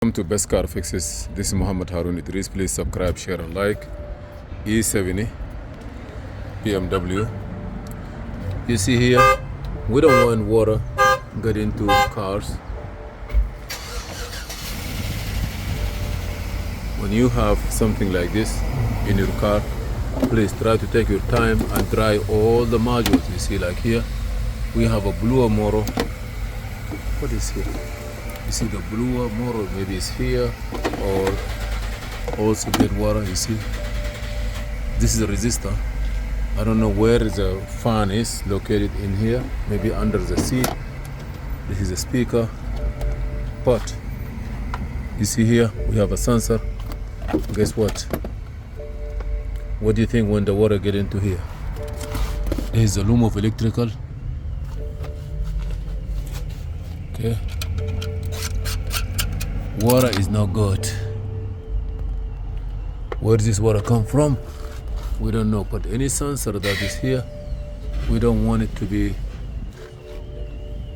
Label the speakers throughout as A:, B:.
A: Welcome to Best Car Fixes. This is Muhammad Harun Idris. Please subscribe, share, and like. E70 BMW. You see here, we don't want water get into cars. When you have something like this in your car, please try to take your time and dry all the modules. You see, like here, we have a bluer motor. What is here? You see the bluer motor, maybe it's here, or also get water. You see, this is a resistor. I don't know where the fan is located in here, maybe under the seat. This is a speaker, but you see here we have a sensor. Guess what? What do you think when the water get into here? There is a loom of electrical. Okay. Water is not good. Where does this water come from? We don't know, but any sensor that is here, we don't want it to be,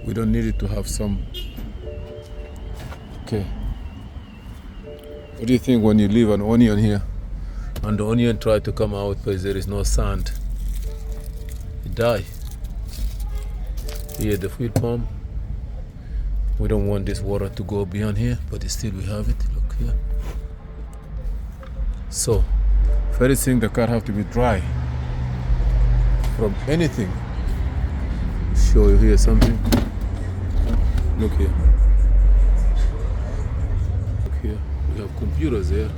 A: we don't need it to have some. Okay. What do you think when you leave an onion here and the onion try to come out because there is no sand? It die. Here the fuel pump. We don't want this water to go beyond here, but still we have it. Look here. So, first thing, the car have to be dry from anything. Show you here something. Look here. Look here. We have computers there.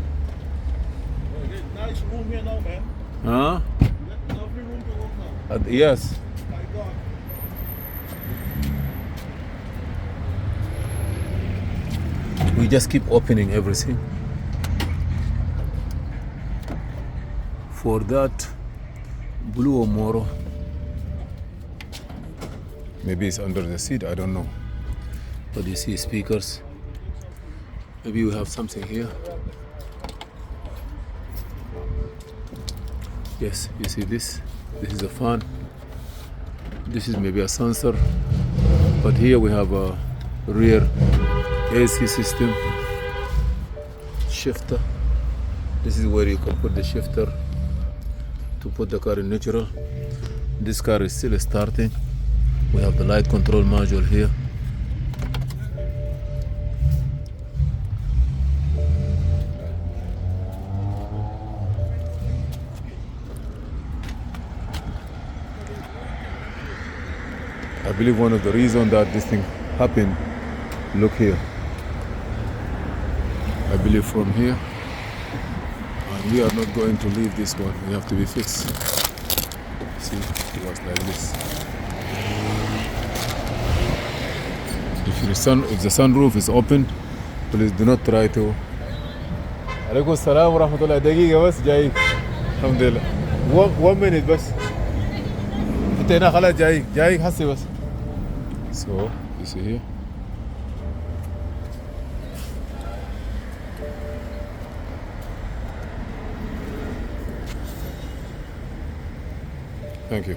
B: Nice room here now, man.
A: Huh?
B: Lovely room to work now.
A: Yes.
B: My God.
A: We just keep opening everything. For that blue motor, maybe it's under the seat, I don't know. But you see speakers. Maybe we have something here. Yes, you see this? This is a fan. This is maybe a sensor. But here we have a rear AC system, shifter. This is where you can put the shifter to put the car in neutral. This car is still starting. We have the light control module here. I believe one of the reasons that this thing happened, look here. I believe from here, and we are not going to leave this one. We have to be fixed. See, it was like this. If the sunroof is open, please do not try to. عليكم السلام ورحمة الله. دقيقة بس جايك. الحمد لله. 1 minute بس. أنت هنا خلاص جايك حسي بس. So, you see here. Thank you.